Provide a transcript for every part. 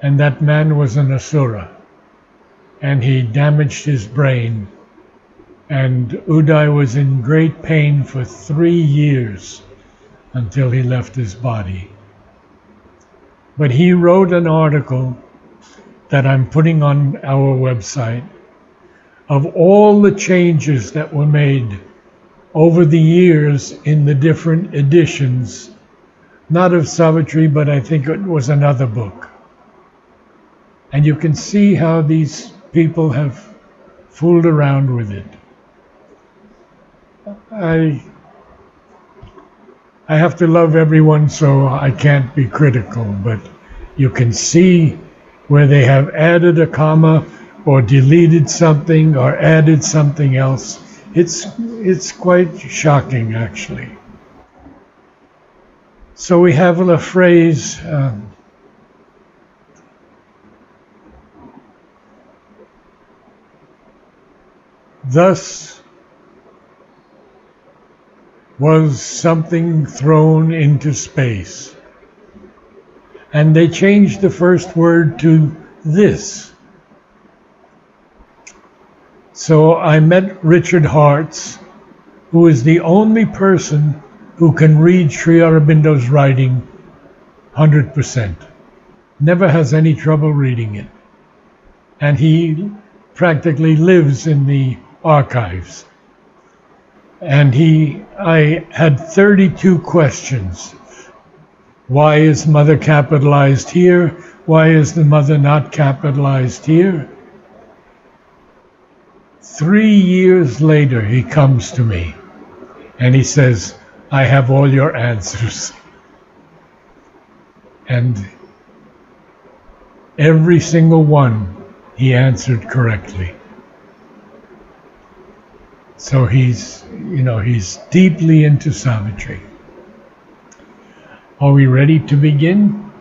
and that man was an asura, and he damaged his brain, and Uday was in great pain for 3 years until he left his body. But he wrote an article that I'm putting on our website of all the changes that were made over the years in the different editions, not of Savitri, but I think it was another book. And you can see how these people have fooled around with it. I have to love everyone, so I can't be critical, but you can see where they have added a comma or deleted something or added something else. It's quite shocking, actually. So we have a phrase, thus was something thrown into space. And they changed the first word to this. So I met Richard Hartz, who is the only person who can read Sri Aurobindo's writing 100%. Never has any trouble reading it. And he practically lives in the archives. And I had 32 questions. Why is mother capitalized here? Why is the mother not capitalized here? 3 years later, he comes to me and he says, I have all your answers. And every single one he answered correctly. So he's deeply into Savitri. Are we ready to begin?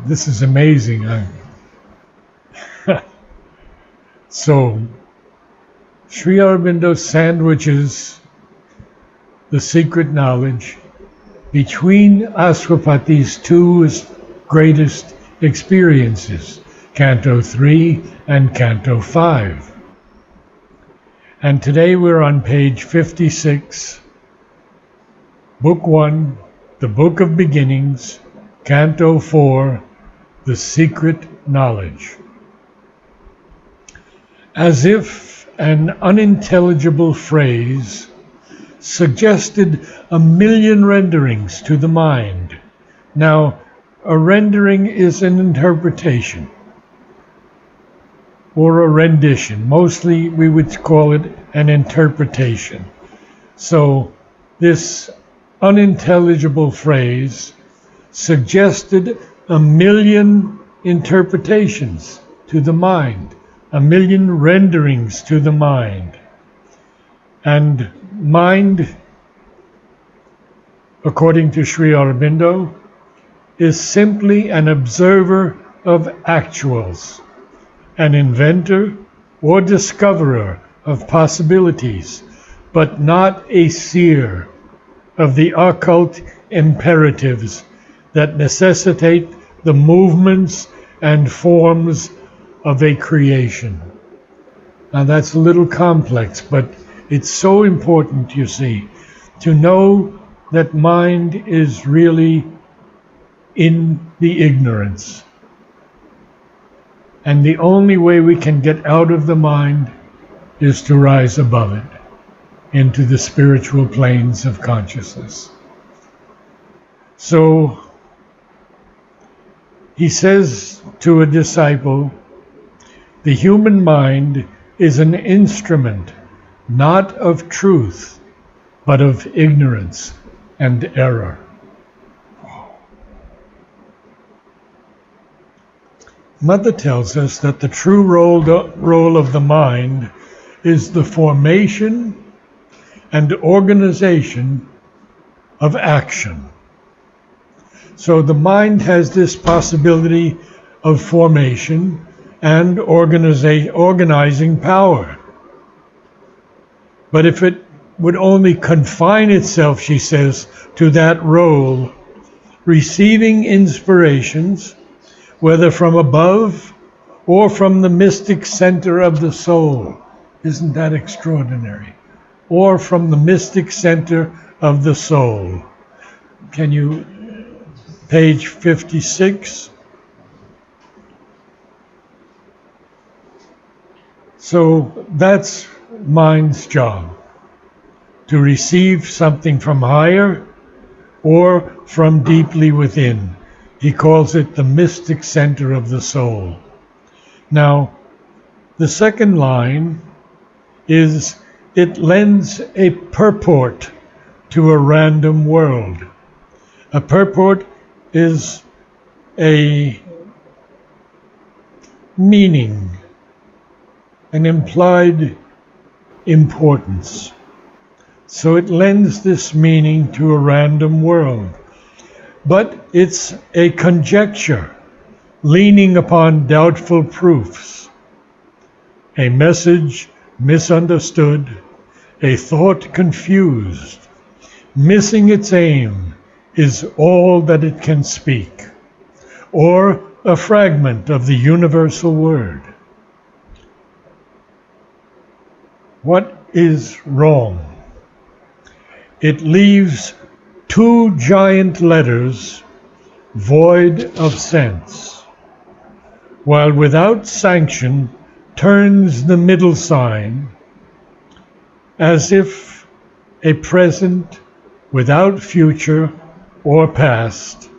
This is amazing. So, Sri Aurobindo sandwiches the secret knowledge between Aswapati's two greatest experiences, Canto 3 and Canto 5. And today we're on page 56, Book 1, the Book of Beginnings, Canto 4, the Secret Knowledge. As if an unintelligible phrase suggested a million renderings to the mind. Now, a rendering is an interpretation or a rendition. Mostly we would call it an interpretation. So this unintelligible phrase suggested a million interpretations to the mind, a million renderings to the mind. And mind, according to Sri Aurobindo, is simply an observer of actuals, an inventor or discoverer of possibilities, but not a seer of the occult imperatives that necessitate the movements and forms of a creation. Now that's a little complex, but it's so important, you see, to know that mind is really in the ignorance. And the only way we can get out of the mind is to rise above it into the spiritual planes of consciousness. So he says to a disciple, the human mind is an instrument not of truth, but of ignorance and error. Mother tells us that the true role of the mind is the formation and organization of action. So the mind has this possibility of formation and organizing power. But if it would only confine itself, she says, to that role, receiving inspirations whether from above or from the mystic center of the soul. Isn't that extraordinary? Or from the mystic center of the soul. Can you, page 56? So that's mind's job, to receive something from higher or from deeply within. He calls it the mystic center of the soul. Now, the second line is, it lends a purport to a random world. A purport is a meaning, an implied importance. So it lends this meaning to a random world. But it's a conjecture, leaning upon doubtful proofs. A message misunderstood, a thought confused, missing its aim is all that it can speak, or a fragment of the universal word. What is wrong? It leaves two giant letters void of sense, while without sanction turns the middle sign as if a present without future or past,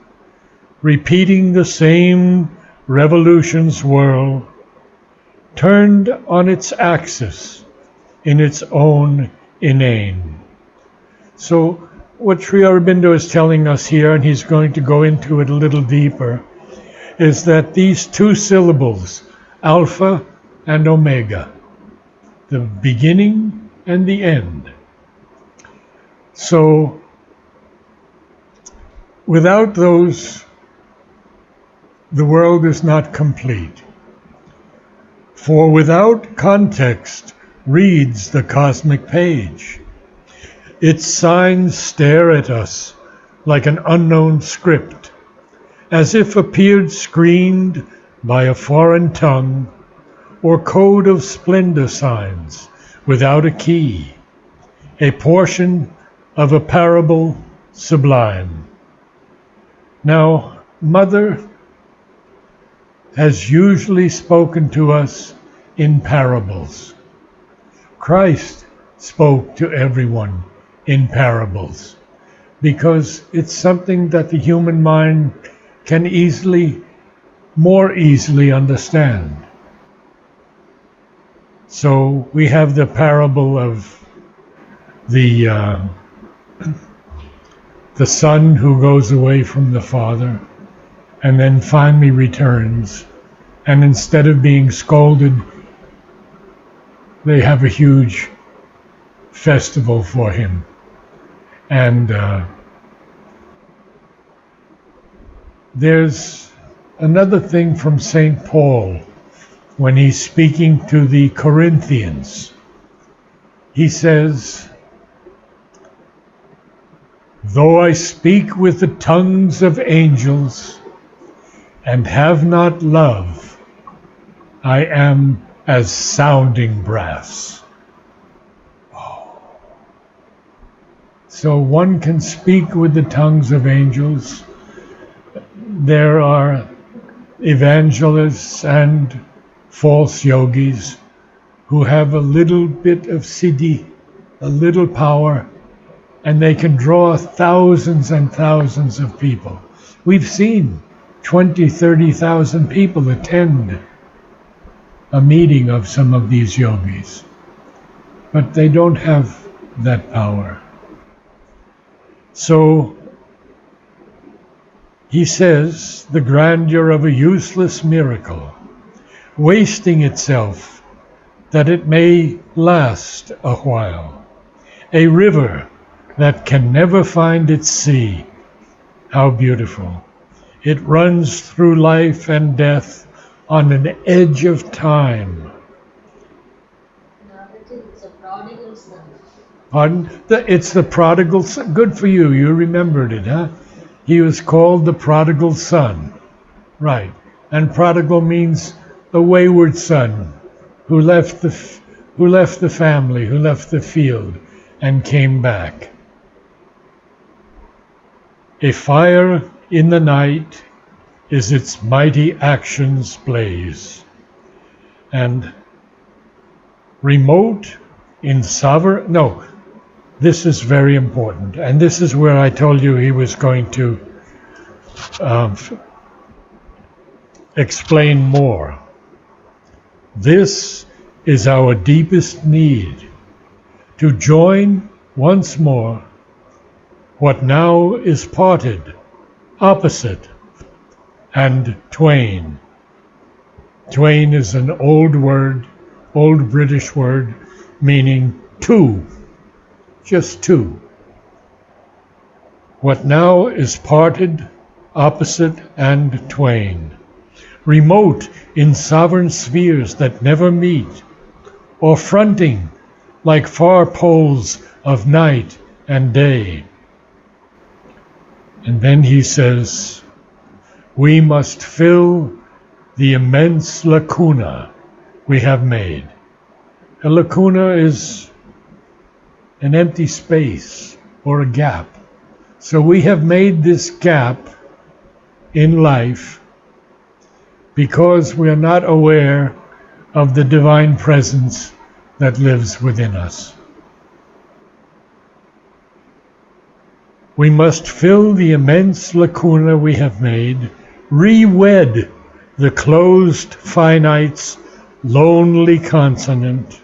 repeating the same revolutions whirl, turned on its axis in its own inane. So what Sri Aurobindo is telling us here, and he's going to go into it a little deeper, is that these two syllables, alpha and omega, the beginning and the end. So without those, the world is not complete. For without context reads the cosmic page. Its signs stare at us like an unknown script, as if appeared screened by a foreign tongue or code of splendor signs without a key, a portion of a parable sublime. Now, Mother has usually spoken to us in parables. Christ spoke to everyone in parables because it's something that the human mind can more easily understand. So we have the parable of the son who goes away from the father and then finally returns, and instead of being scolded, they have a huge festival for him. And there's another thing from St. Paul when he's speaking to the Corinthians. He says, though I speak with the tongues of angels and have not love, I am as sounding brass. So one can speak with the tongues of angels. There are evangelists and false yogis who have a little bit of siddhi, a little power, and they can draw thousands and thousands of people. We've seen 20, 30,000 people attend a meeting of some of these yogis, but they don't have that power. So he says, the grandeur of a useless miracle, wasting itself that it may last a while. A river that can never find its sea. How beautiful. It runs through life and death on an edge of time. It's a prodigal son. Pardon? It's the prodigal son. Good for you. You remembered it, huh? He was called the prodigal son. Right. And prodigal means a wayward son who left the family, who left the field and came back. A fire in the night is its mighty actions blaze, and remote in sovereign. No, this is very important, and this is where I told you he was going to explain more. This is our deepest need, to join once more what now is parted, opposite, and twain. Twain is an old word, old British word, meaning two, just two. What now is parted, opposite, and twain. Remote in sovereign spheres that never meet, or fronting like far poles of night and day. And then he says, we must fill the immense lacuna we have made. A lacuna is an empty space or a gap. So we have made this gap in life because we are not aware of the divine presence that lives within us. We must fill the immense lacuna we have made, re-wed the closed finite's lonely consonant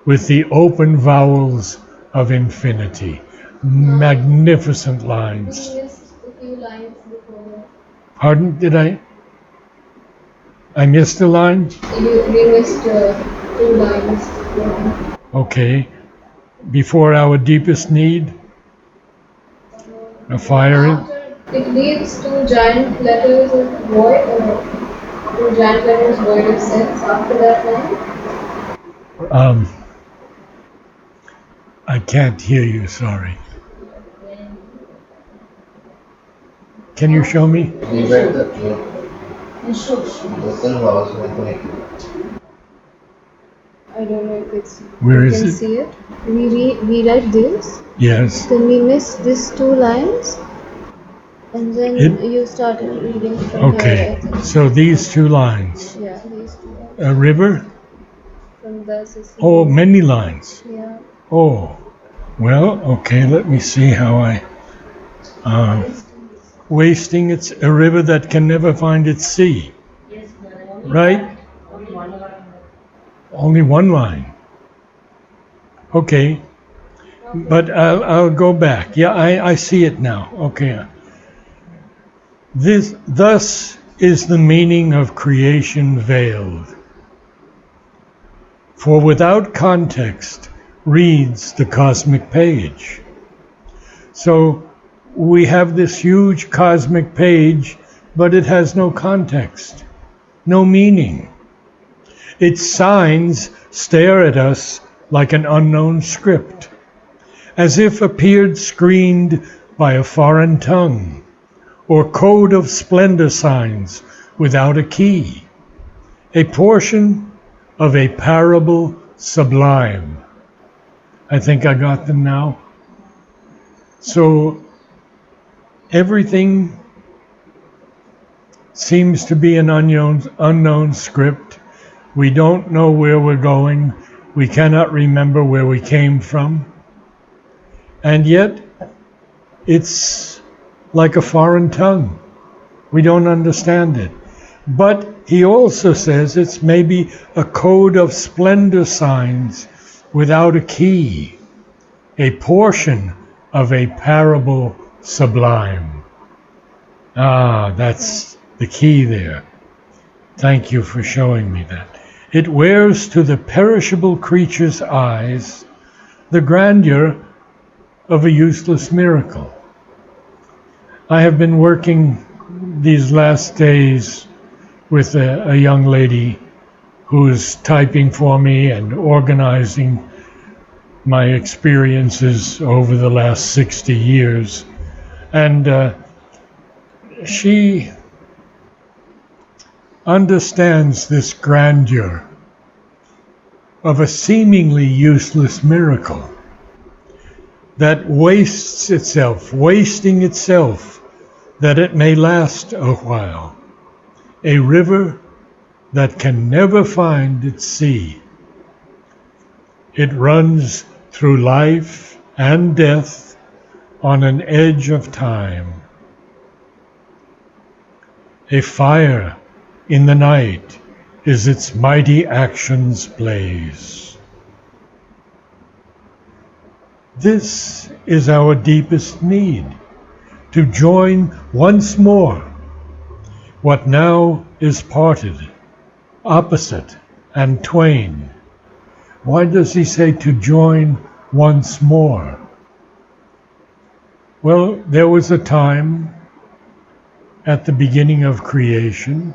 with the open vowels of infinity. Magnificent lines. We missed a few lines before. Pardon? Did I missed a line? We missed 2 lines before. Okay. Before our deepest need, a fire. After it leaves 2 giant letters of void, or 2 giant letters void of sense after that line. I can't hear you, sorry. Can you show me? I don't know if it's. Where you is can it? see it. We write this. Yes. Then we missed these 2 lines, and then you started reading from Okay. here. I think. So these 2 lines. Yeah, these 2 lines. A river? From the Sicily. Oh, many lines. Yeah. Oh. Well, okay, let me see how I wasting it's a river that can never find its sea. Right? Only one line. Okay. But I'll go back. Yeah, I see it now. Okay. Thus is the meaning of creation veiled. For without context reads the cosmic page. So we have this huge cosmic page, but it has no context, no meaning. Its signs stare at us like an unknown script, as if appeared screened by a foreign tongue, or code of splendor signs without a key, a portion of a parable sublime. I think I got them now. So everything seems to be an unknown script. We don't know where we're going. We cannot remember where we came from. And yet, it's like a foreign tongue. We don't understand it. But he also says it's maybe a code of splendor signs without a key, a portion of a parable sublime. Ah, that's the key there. Thank you for showing me that. It wears to the perishable creature's eyes the grandeur of a useless miracle. I have been working these last days with a young lady who's typing for me and organizing my experiences over the last 60 years. And she understands this grandeur of a seemingly useless miracle that wastes itself, wasting itself, that it may last a while. A river that can never find its sea. It runs through life and death on an edge of time. A fire in the night is its mighty action's blaze. This is our deepest need, to join once more what now is parted, opposite and twain. Why does he say to join once more? Well, there was a time at the beginning of creation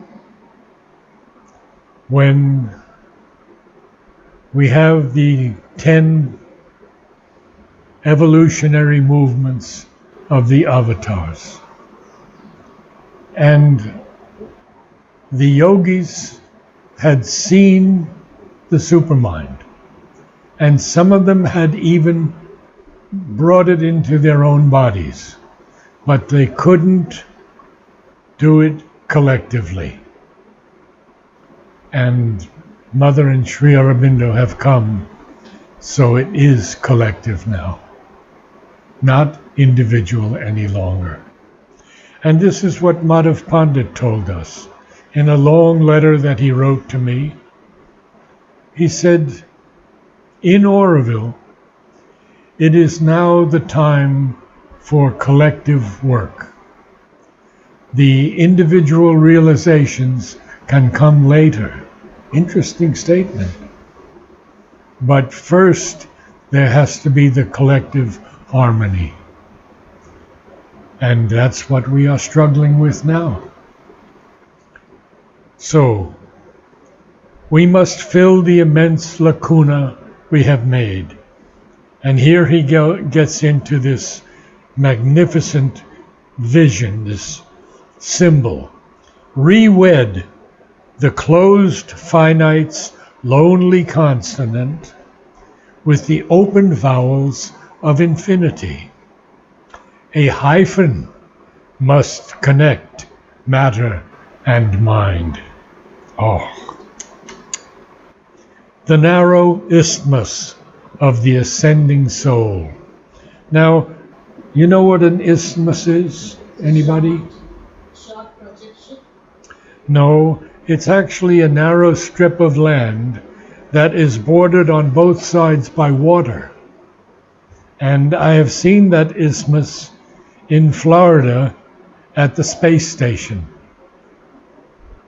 when we have the 10 evolutionary movements of the avatars. And the yogis had seen the supermind, and some of them had even brought it into their own bodies, but they couldn't do it collectively. And Mother and Sri Aurobindo have come, so it is collective now, not individual any longer. And this is what Madhav Pandit told us in a long letter that he wrote to me. He said, in Auroville, it is now the time for collective work. The individual realizations can come later. Interesting statement. But first, there has to be the collective harmony. And that's what we are struggling with now. So, we must fill the immense lacuna we have made. And here he gets into this magnificent vision, this symbol. Re-wed the closed finite's lonely consonant with the open vowels of infinity. A hyphen must connect matter and mind. Oh. The narrow isthmus of the ascending soul. Now, you know what an isthmus is? Anybody? Short projection? No, it's actually a narrow strip of land that is bordered on both sides by water. And I have seen that isthmus in Florida at the space station.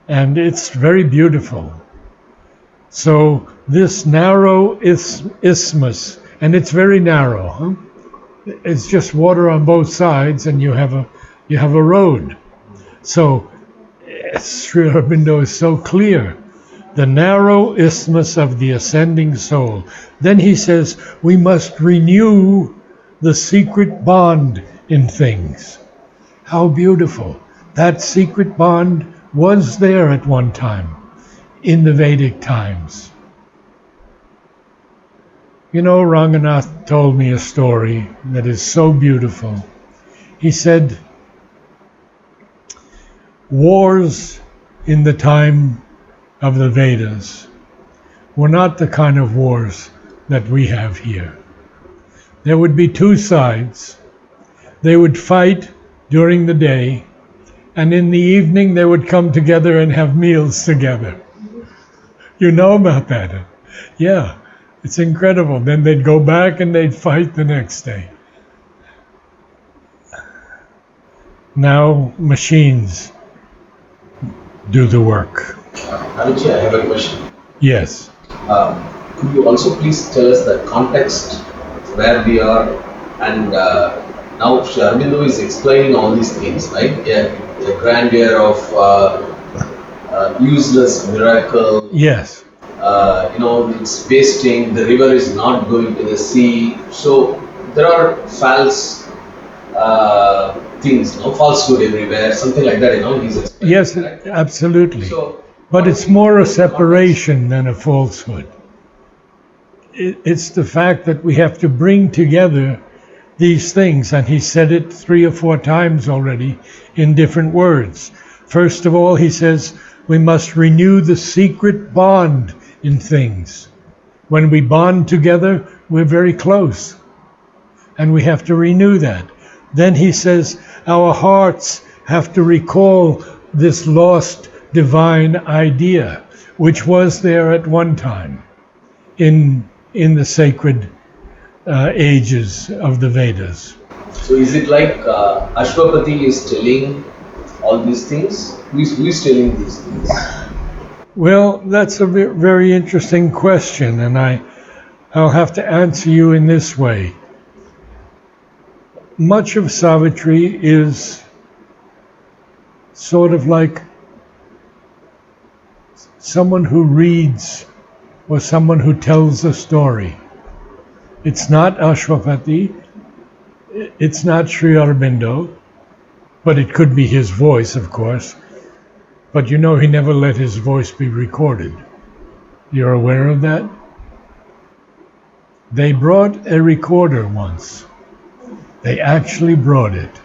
And it's very beautiful. So this narrow isthmus, and it's very narrow, huh? It's just water on both sides, and you have a road. So Sri Aurobindo is so clear. The narrow isthmus of the ascending soul. Then he says, we must renew the secret bond in things. How beautiful. That secret bond was there at one time in the Vedic times. You know, Ranganath told me a story that is so beautiful. He said, wars in the time of the Vedas were not the kind of wars that we have here. There would be two sides. They would fight during the day, and in the evening they would come together and have meals together. You know about that? Yeah, it's incredible. Then they'd go back and they'd fight the next day. Now machines do the work. Anuji, I have a question. Yes. Could you also please tell us the context where we are, and now Sri Aurobindo is explaining all these things, right? Yeah, the grandeur of useless miracle. Yes. It's wasting, the river is not going to the sea. So there are false things, falsehood everywhere, something like that, he's explaining. Yes, right? absolutely. So But it's more a separation than a falsehood. It's the fact that we have to bring together these things, and he said it 3 or 4 times already in different words. First of all, he says we must renew the secret bond in things. When we bond together, we're very close, and we have to renew that. Then he says our hearts have to recall this lost divine idea, which was there at one time in the sacred ages of the Vedas. So is it like Ashwapati is telling all these things? Who is telling these things? Well, that's a very interesting question, and I'll have to answer you in this way. Much of Savitri is sort of like someone who reads or someone who tells a story. It's not Ashwapati, it's not Sri Aurobindo, but it could be his voice, of course. But you know he never let his voice be recorded. You're aware of that? They brought a recorder once. They actually brought it.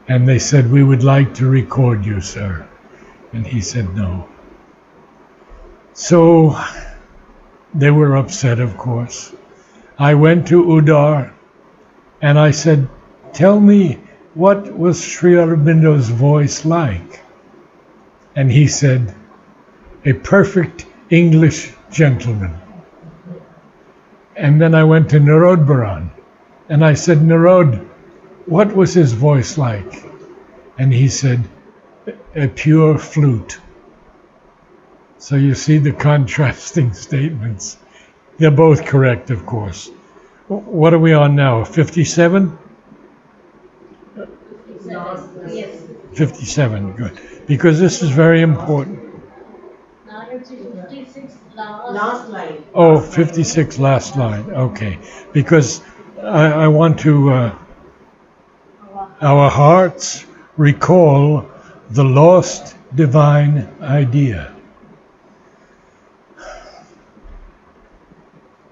And they said, "We would like to record you, sir." And he said no. So they were upset, of course. I went to Udar and I said, "Tell me, what was Sri Aurobindo's voice like?" And he said, "A perfect English gentleman." And then I went to Narad and I said, "Narad, what was his voice like?" And he said, "A pure flute." So you see the contrasting statements. They're both correct, of course. What are we on now? 57? Yes. 57, good. Because this is very important. Narad 56 last line. Oh, 56, last line. Okay. Because I want to, our hearts recall the lost divine idea.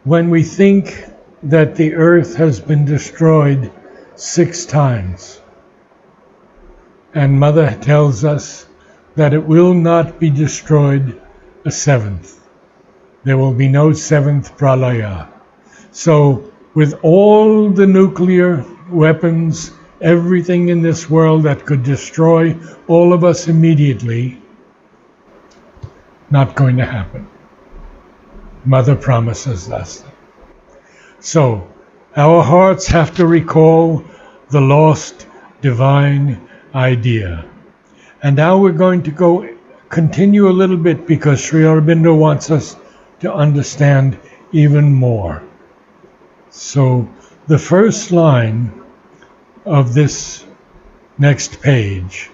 When we think that the earth has been destroyed 6 times, and Mother tells us that it will not be destroyed a 7th. There will be no 7th pralaya. So with all the nuclear weapons, everything in this world that could destroy all of us immediately, not going to happen. Mother promises us. So our hearts have to recall the lost divine idea. And now we're going to continue a little bit because Sri Aurobindo wants us to understand even more. So the first line of this next page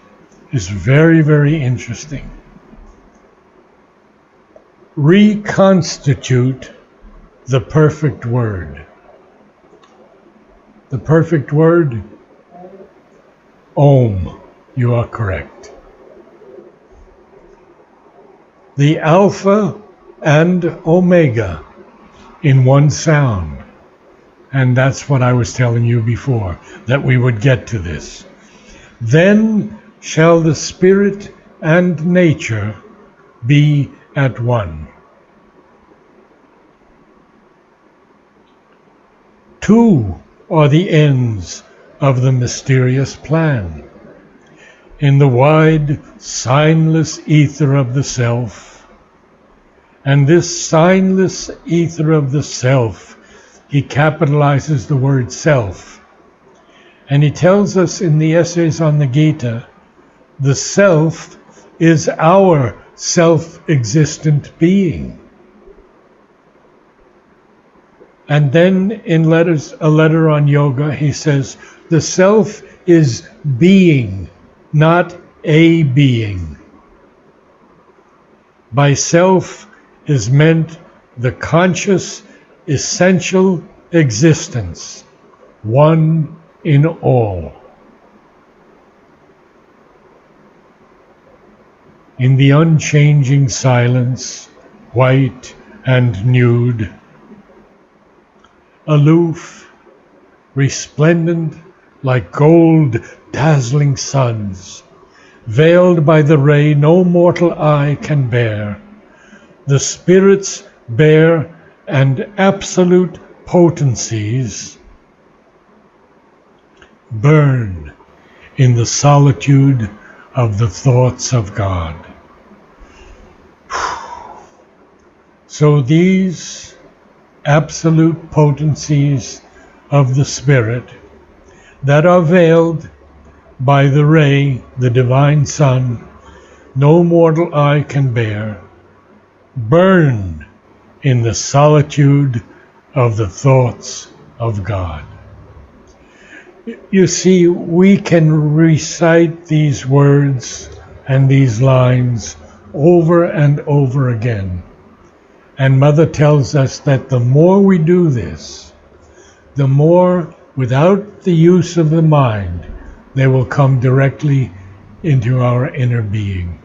is very, very interesting. Reconstitute the perfect word. The perfect word, Om. You are correct. The Alpha and Omega in one sound. And that's what I was telling you before, that we would get to this. Then shall the spirit and nature be at one. Two are the ends of the mysterious plan. In the wide, signless ether of the self. And this signless ether of the self, he capitalizes the word self. And he tells us in the essays on the Gita, the self is our self-existent being. And then in a letter on yoga, he says, the self is being, not a being. By self is meant the conscious, essential existence, one in all. in the unchanging silence, white and nude, aloof, resplendent like gold dazzling suns, veiled by the ray no mortal eye can bear, the spirits bare and absolute potencies burn in the solitude of the thoughts of God. So these absolute potencies of the Spirit that are veiled by the ray, the divine sun, no mortal eye can bear, burn in the solitude of the thoughts of God. You see, we can recite these words and these lines over and over again. And Mother tells us that the more we do this, the more, without the use of the mind, they will come directly into our inner being.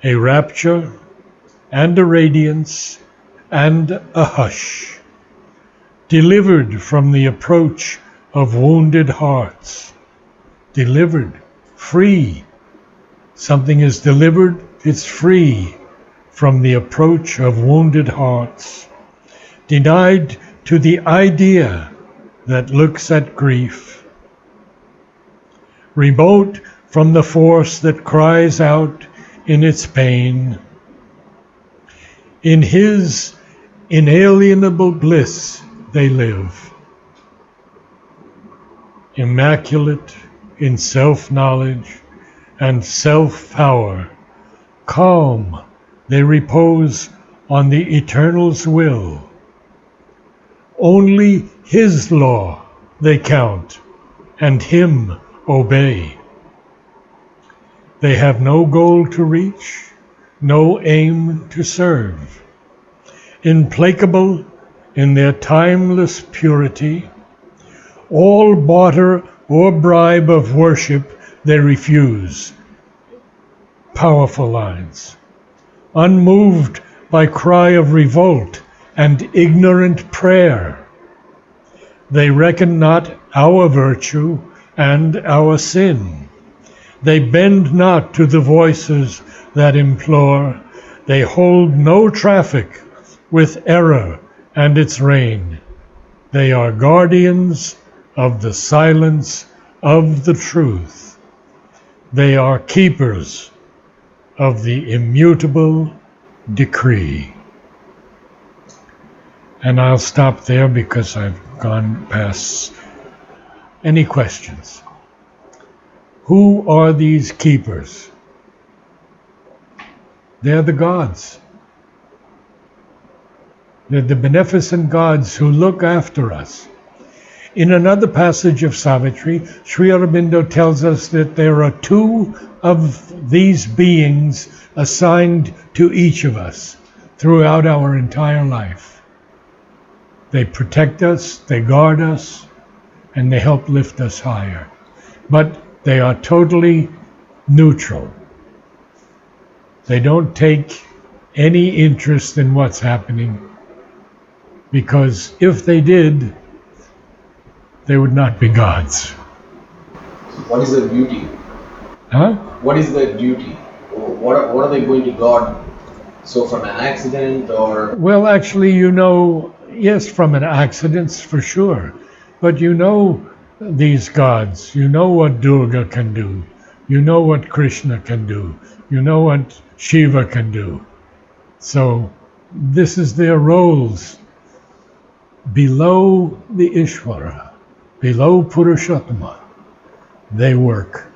A rapture and a radiance and a hush, delivered from the approach of wounded hearts, delivered, free. Something is delivered, it's free from the approach of wounded hearts, denied to the idea that looks at grief, remote from the force that cries out in its pain. In His inalienable bliss they live, immaculate in self-knowledge and self-power, calm they repose on the Eternal's will. Only His law they count and Him obey. They have no goal to reach, no aim to serve. Implacable in their timeless purity, all barter or bribe of worship they refuse. Powerful lines. Unmoved by cry of revolt and ignorant prayer, they reckon not our virtue and our sin. They bend not to the voices that implore. They hold no traffic with error and its reign. They are guardians of the silence of the truth. They are keepers of the immutable decree. And I'll stop there because I've gone past. Any questions? Who are these keepers? They're the gods. They're the beneficent gods who look after us. In another passage of Savitri, Sri Aurobindo tells us that there are two of these beings assigned to each of us throughout our entire life. They protect us, they guard us, and they help lift us higher. But they are totally neutral. They don't take any interest in what's happening, because if they did, they would not be gods. What is their duty? Huh? What is their duty? What are they going to guard? So from an accident or? Well, actually, yes, from an accident for sure. But these gods. You know what Durga can do. You know what Krishna can do. You know what Shiva can do. So this is their roles below the Ishvara, below Purushottama. They work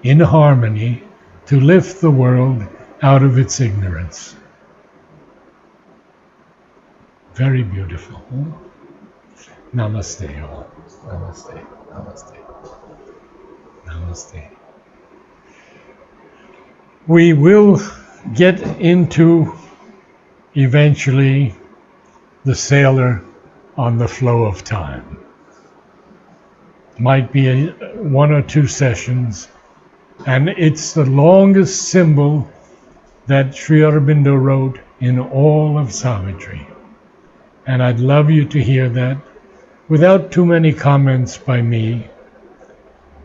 in harmony to lift the world out of its ignorance. Very beautiful. Namaste, all. Namaste. Namaste. Namaste. We will get into eventually the sailor on the flow of time. Might be one or two sessions, And it's the longest symbol that Sri Aurobindo wrote in all of Savitri. And I'd love you to hear that without too many comments by me.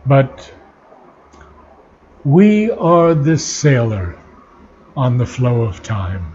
But we are this sailor on the flow of time.